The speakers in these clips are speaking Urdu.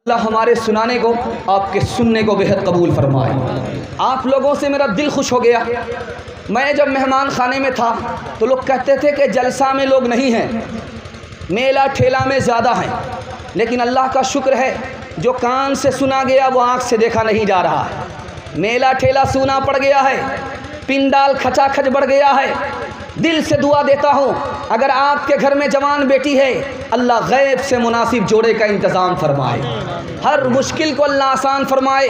اللہ ہمارے سنانے کو آپ کے سننے کو بہت قبول فرمائے۔ آپ لوگوں سے میرا دل خوش ہو گیا۔ میں جب مہمان خانے میں تھا تو لوگ کہتے تھے کہ جلسہ میں لوگ نہیں ہیں، میلہ ٹھیلا میں زیادہ ہیں، لیکن اللہ کا شکر ہے جو کان سے سنا گیا وہ آنکھ سے دیکھا نہیں جا رہا ہے۔ میلہ ٹھیلا سونا پڑ گیا ہے، پنڈال کھچا کھچ بڑھ گیا ہے۔ دل سے دعا دیتا ہوں اگر آپ کے گھر میں جوان بیٹی ہے، اللہ غیب سے مناسب جوڑے کا انتظام فرمائے، ہر مشکل کو اللہ آسان فرمائے۔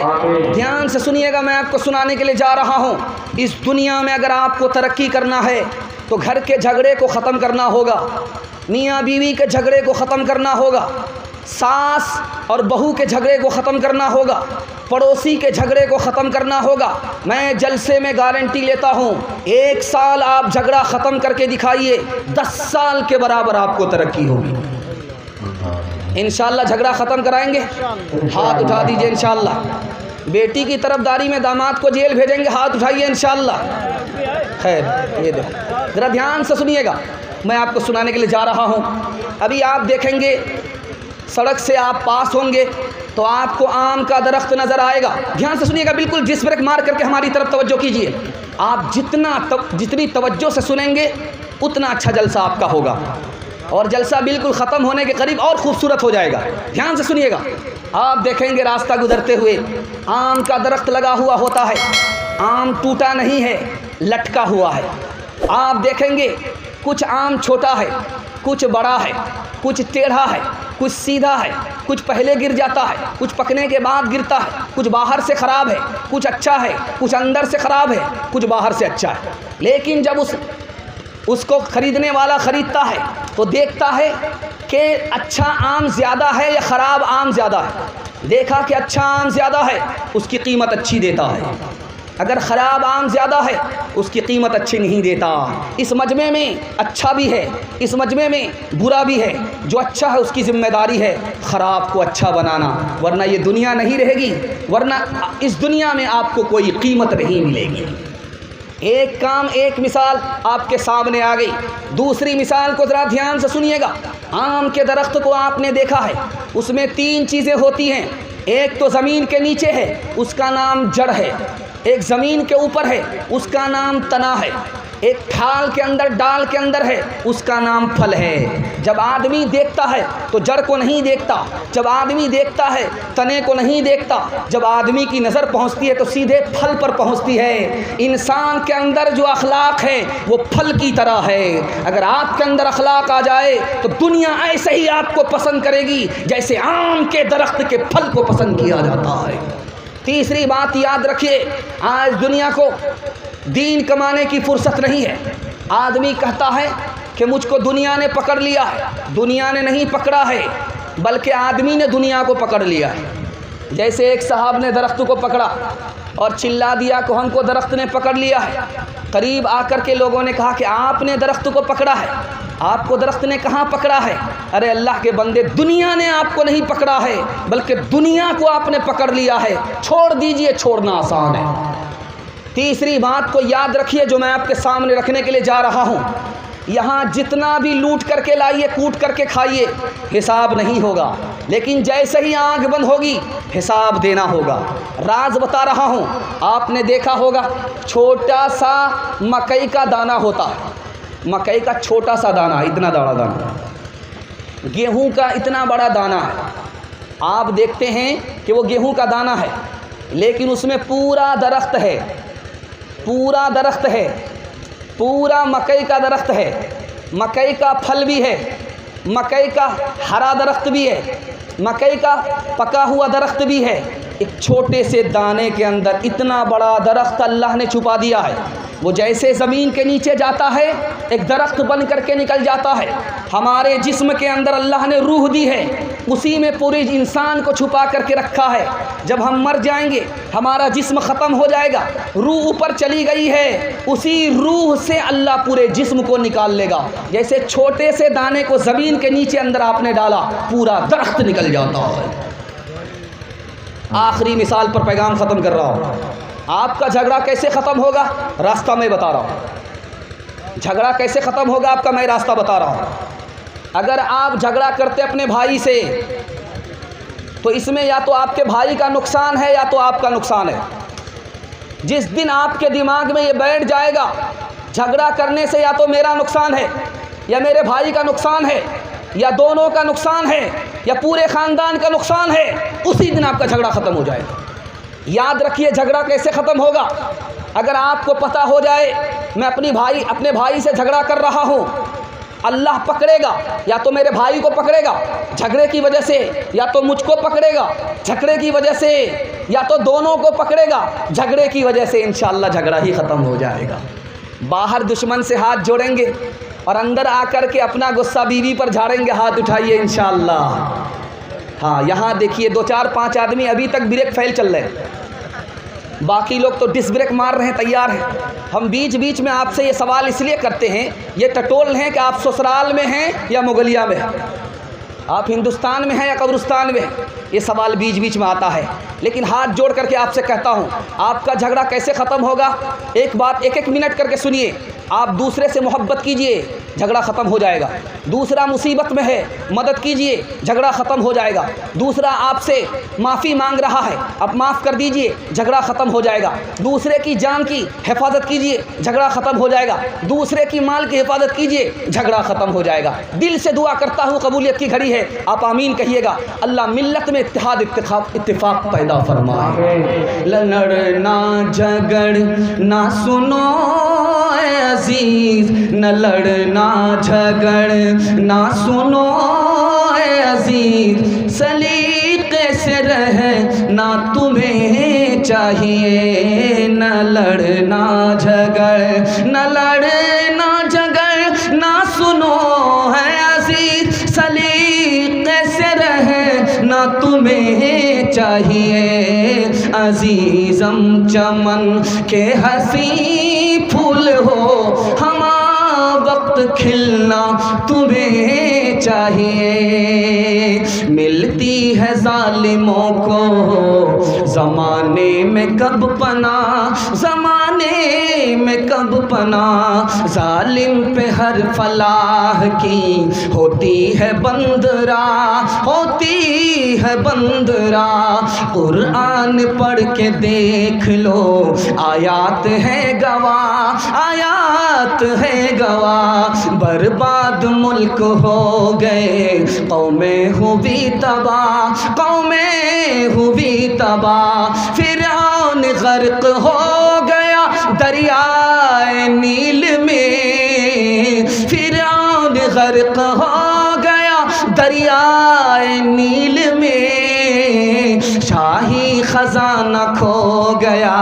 دھیان سے سنیے گا، میں آپ کو سنانے کے لیے جا رہا ہوں۔ اس دنیا میں اگر آپ کو ترقی کرنا ہے تو گھر کے جھگڑے کو ختم کرنا ہوگا، میاں بیوی کے جھگڑے کو ختم کرنا ہوگا، ساس اور بہو کے جھگڑے کو ختم کرنا ہوگا، پڑوسی کے جھگڑے کو ختم کرنا ہوگا۔ میں جلسے میں گارنٹی لیتا ہوں 1 سال آپ جھگڑا ختم کر کے دکھائیے، 10 سال کے برابر آپ کو ترقی ہوگی۔ انشاءاللہ جھگڑا ختم کرائیں گے؟ ہاتھ اٹھا دیجئے انشاءاللہ۔ بیٹی کی طرفداری میں داماد کو جیل بھیجیں گے؟ ہاتھ اٹھائیے انشاءاللہ۔ خیر، یہ دیکھیں، ذرا دھیان سے سنیے گا، میں آپ کو سنانے کے لیے جا رہا ہوں۔ ابھی آپ دیکھیں گے سڑک سے آپ پاس ہوں گے تو آپ کو آم کا درخت نظر آئے گا۔ دھیان سے سنیے گا، بالکل جس بریک مار کر کے ہماری طرف توجہ کیجیے۔ آپ جتنی توجہ سے سنیں گے اتنا اچھا جلسہ آپ کا ہوگا، اور جلسہ بالکل ختم ہونے کے قریب اور خوبصورت ہو جائے گا۔ دھیان سے سنیے گا، آپ دیکھیں گے راستہ گزرتے ہوئے آم کا درخت لگا ہوا ہوتا ہے، آم ٹوٹا نہیں ہے، لٹکا ہوا ہے۔ آپ دیکھیں گے کچھ آم چھوٹا ہے، کچھ بڑا ہے، کچھ ٹیڑھا ہے، کچھ سیدھا ہے، کچھ پہلے گر جاتا ہے، کچھ پکنے کے بعد گرتا ہے، کچھ باہر سے خراب ہے، کچھ اچھا ہے، کچھ اندر سے خراب ہے، کچھ باہر سے اچھا ہے۔ لیکن جب اس کو خریدنے والا خریدتا ہے تو دیکھتا ہے کہ اچھا آم زیادہ ہے یا خراب آم زیادہ ہے۔ دیکھا کہ اچھا آم زیادہ ہے، اس کی قیمت اچھی دیتا ہے، اگر خراب آم زیادہ ہے اس کی قیمت اچھی نہیں دیتا۔ اس مجمع میں اچھا بھی ہے، اس مجمع میں برا بھی ہے، جو اچھا ہے اس کی ذمہ داری ہے خراب کو اچھا بنانا، ورنہ یہ دنیا نہیں رہے گی، ورنہ اس دنیا میں آپ کو کوئی قیمت نہیں ملے گی۔ ایک کام، ایک مثال آپ کے سامنے آ گئی۔ دوسری مثال کو ذرا دھیان سے سنیے گا۔ آم کے درخت کو آپ نے دیکھا ہے، اس میں 3 چیزیں ہوتی ہیں۔ ایک تو زمین کے نیچے ہے، اس کا نام جڑ ہے، ایک زمین کے اوپر ہے، اس کا نام تنا ہے، ایک ڈال کے اندر ہے، اس کا نام پھل ہے۔ جب آدمی دیکھتا ہے تو جڑ کو نہیں دیکھتا، جب آدمی دیکھتا ہے تنے کو نہیں دیکھتا، جب آدمی کی نظر پہنچتی ہے تو سیدھے پھل پر پہنچتی ہے۔ انسان کے اندر جو اخلاق ہے وہ پھل کی طرح ہے۔ اگر آپ کے اندر اخلاق آ جائے تو دنیا ایسے ہی آپ کو پسند کرے گی جیسے آم کے درخت کے پھل کو پسند کیا جاتا ہے۔ تیسری بات یاد رکھیے، آج دنیا کو دین کمانے کی فرصت نہیں ہے۔ آدمی کہتا ہے کہ مجھ کو دنیا نے پکڑ لیا ہے، دنیا نے نہیں پکڑا ہے بلکہ آدمی نے دنیا کو پکڑ لیا ہے۔ جیسے ایک صاحب نے درخت کو پکڑا اور چلا دیا کہ ہم کو درخت نے پکڑ لیا ہے۔ قریب آ کر کے لوگوں نے کہا کہ آپ نے درخت کو پکڑا ہے، آپ کو درخت نے کہاں پکڑا ہے؟ ارے اللہ کے بندے، دنیا نے آپ کو نہیں پکڑا ہے بلکہ دنیا کو آپ نے پکڑ لیا ہے۔ چھوڑ دیجئے، چھوڑنا آسان ہے۔ تیسری بات کو یاد رکھیے جو میں آپ کے سامنے رکھنے کے لیے جا رہا ہوں، یہاں جتنا بھی لوٹ کر کے لائیے، کوٹ کر کے کھائیے، حساب نہیں ہوگا، لیکن جیسے ہی آنکھ بند ہوگی حساب دینا ہوگا۔ راز بتا رہا ہوں، آپ نے دیکھا ہوگا چھوٹا سا مکئی کا دانہ ہوتا ہے، مکئی کا چھوٹا سا دانہ، اتنا بڑا دانہ، گیہوں کا اتنا بڑا دانہ ہے۔ آپ دیکھتے ہیں کہ وہ گیہوں کا دانہ ہے لیکن اس میں پورا درخت ہے، پورا درخت ہے، پورا مکئی کا درخت ہے، مکئی کا پھل بھی ہے، مکئی کا ہرا درخت بھی ہے، مکئی کا پکا ہوا درخت بھی ہے۔ ایک چھوٹے سے دانے کے اندر اتنا بڑا درخت اللہ نے چھپا دیا ہے۔ وہ جیسے زمین کے نیچے جاتا ہے ایک درخت بن کر کے نکل جاتا ہے، ہمارے جسم کے اندر اللہ نے روح دی ہے، اسی میں پورے انسان کو چھپا کر کے رکھا ہے۔ جب ہم مر جائیں گے ہمارا جسم ختم ہو جائے گا، روح اوپر چلی گئی ہے، اسی روح سے اللہ پورے جسم کو نکال لے گا۔ جیسے چھوٹے سے دانے کو زمین کے نیچے اندر آپ نے ڈالا، پورا درخت نکل جاتا ہے۔ آخری مثال پر پیغام ختم کر رہا ہوں۔ آپ کا جھگڑا کیسے ختم ہوگا؟ راستہ میں بتا رہا ہوں۔ جھگڑا کیسے ختم ہوگا آپ کا میں راستہ بتا رہا ہوں۔ اگر آپ جھگڑا کرتے اپنے بھائی سے تو اس میں یا تو آپ کے بھائی کا نقصان ہے یا تو آپ کا نقصان ہے۔ جس دن آپ کے دماغ میں یہ بیٹھ جائے گا جھگڑا کرنے سے یا تو میرا نقصان ہے یا میرے بھائی کا نقصان ہے یا دونوں کا نقصان ہے یا پورے خاندان کا نقصان ہے، اسی دن آپ کا جھگڑا ختم ہو جائے گا۔ یاد رکھیے جھگڑا کیسے ختم ہوگا؟ اگر آپ کو پتہ ہو جائے میں اپنے بھائی سے جھگڑا کر رہا ہوں، اللہ پکڑے گا، یا تو میرے بھائی کو پکڑے گا جھگڑے کی وجہ سے، یا تو مجھ کو پکڑے گا جھگڑے کی وجہ سے، یا تو دونوں کو پکڑے گا جھگڑے کی وجہ سے، انشاءاللہ جھگڑا ہی ختم ہو جائے گا۔ باہر دشمن سے ہاتھ جوڑیں گے اور اندر آ کر کے اپنا غصہ بیوی پر جھاڑیں گے، ہاتھ اٹھائیے انشاءاللہ۔ ہاں یہاں دیکھیے 2 4 5 آدمی ابھی تک بریک فیل چل رہے ہیں، باقی لوگ تو ڈس بریک مار رہے ہیں، تیار ہیں۔ ہم بیچ بیچ میں آپ سے یہ سوال اس لیے کرتے ہیں، یہ ٹٹول ہیں کہ آپ سسرال میں ہیں یا مغلیہ میں ہیں، آپ ہندوستان میں ہیں یا قبرستان میں ہیں، یہ سوال بیچ بیچ میں آتا ہے۔ لیکن ہاتھ جوڑ کر کے آپ سے کہتا ہوں، آپ کا جھگڑا کیسے ختم ہوگا؟ ایک بات 1 منٹ کر کے سنیے، آپ دوسرے سے محبت کیجئے، جھگڑا ختم ہو جائے گا۔ دوسرا مصیبت میں ہے، مدد کیجئے، جھگڑا ختم ہو جائے گا۔ دوسرا آپ سے معافی مانگ رہا ہے، اب معاف کر دیجئے، جھگڑا ختم ہو جائے گا۔ دوسرے کی جان کی حفاظت کیجئے، جھگڑا ختم ہو جائے گا۔ دوسرے کی مال کی حفاظت کیجئے، جھگڑا ختم ہو جائے گا۔ دل سے دعا کرتا ہوں، قبولیت کی گھڑی ہے، آپ آمین کہیے گا۔ اللہ ملت میں اتحاد اتفاق پیدا فرمائے۔ لڑنا جھگڑنا سنو اے عزیز، نہ لڑنا جھگڑنا سنو اے عزیز، سلیقے سے رہنا تمہیں چاہیے، نہ لڑنا جھگڑنا سنو اے عزیز، سلیقے سے رہنا تمہیں چاہیے، عزیزم چمن کے حسین پھول ہو، ہما وقت کھلنا تمہیں چاہیے، ملتی ہے ظالموں کو زمانے میں کب پناہ، زمانے میں کب پناہ، ظالم پہ ہر فلاح کی ہوتی ہے بندراہ، ہوتی ہے بندراہ۔ قرآن پڑھ کے دیکھ لو، آیات ہے گواہ، آیات ہے گواہ، برباد ملک ہو گئے، قومیں ہوئی تباہ، قومیں ہوئی تباہ، فرعون غرق ہو گیا دریائے نیل میں، فرعون غرق ہو گیا دریائے نیل میں، شاہی خزانہ کھو گیا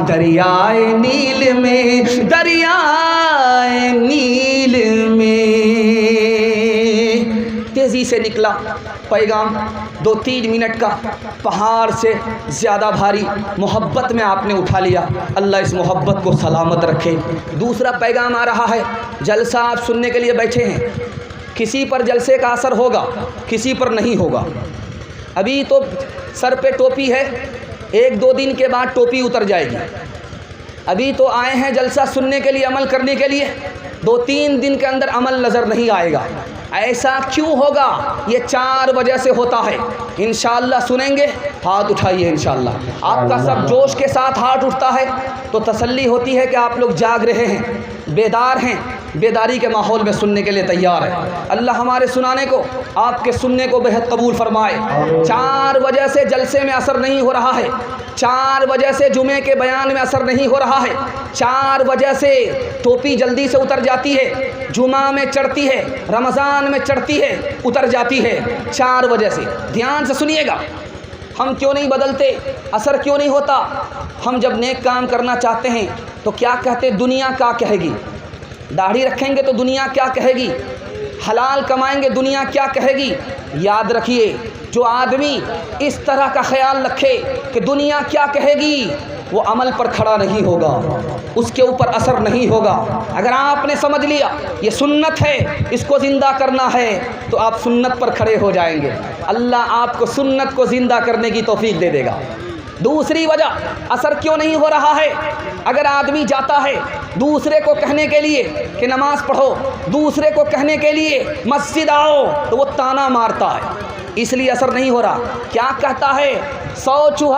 دریائے نیل میں، دریائے نیل میں۔ تیزی سے نکلا پیغام، 2-3 منٹ کا، پہاڑ سے زیادہ بھاری محبت میں آپ نے اٹھا لیا، اللہ اس محبت کو سلامت رکھے۔ دوسرا پیغام آ رہا ہے، جلسہ آپ سننے کے لیے بیٹھے ہیں، کسی پر جلسے کا اثر ہوگا، کسی پر نہیں ہوگا۔ ابھی تو سر پہ ٹوپی ہے، 1-2 دن کے بعد ٹوپی اتر جائے گی۔ ابھی تو آئے ہیں جلسہ سننے کے لیے، عمل کرنے کے لیے، 2-3 دن کے اندر عمل نظر نہیں آئے گا۔ ایسا کیوں ہوگا؟ یہ 4 وجہ سے ہوتا ہے۔ انشاءاللہ سنیں گے، ہاتھ اٹھائیے انشاءاللہ۔ آپ کا سب جوش کے ساتھ ہاتھ اٹھتا ہے تو تسلی ہوتی ہے کہ آپ لوگ جاگ رہے ہیں، بیدار ہیں، بیداری کے ماحول میں سننے کے لیے تیار ہے۔ اللہ ہمارے سنانے کو، آپ کے سننے کو بہت قبول فرمائے۔ 4 وجہ سے جلسے میں اثر نہیں ہو رہا ہے، 4 وجہ سے جمعے کے بیان میں اثر نہیں ہو رہا ہے، 4 وجہ سے ٹوپی جلدی سے اتر جاتی ہے، جمعہ میں چڑھتی ہے، رمضان میں چڑھتی ہے، اتر جاتی ہے، 4 وجہ سے۔ دھیان سے سنیے گا، ہم کیوں نہیں بدلتے، اثر کیوں نہیں ہوتا؟ ہم جب نیک کام کرنا چاہتے ہیں تو کیا کہتے، دنیا کیا کہے گی؟ داڑھی رکھیں گے تو دنیا کیا کہے گی؟ حلال کمائیں گے دنیا کیا کہے گی؟ یاد رکھیے، جو آدمی اس طرح کا خیال رکھے کہ دنیا کیا کہے گی، وہ عمل پر کھڑا نہیں ہوگا، اس کے اوپر اثر نہیں ہوگا۔ اگر آپ نے سمجھ لیا یہ سنت ہے، اس کو زندہ کرنا ہے، تو آپ سنت پر کھڑے ہو جائیں گے، اللہ آپ کو سنت کو زندہ کرنے کی توفیق دے دے گا۔ دوسری وجہ اثر کیوں نہیں ہو رہا ہے، اگر آدمی جاتا ہے دوسرے کو کہنے کے لیے کہ نماز پڑھو، دوسرے کو کہنے کے لیے مسجد آؤ، تو وہ تانا مارتا ہے، اس لیے اثر نہیں ہو رہا. کیا کہتا ہے 100 چوہا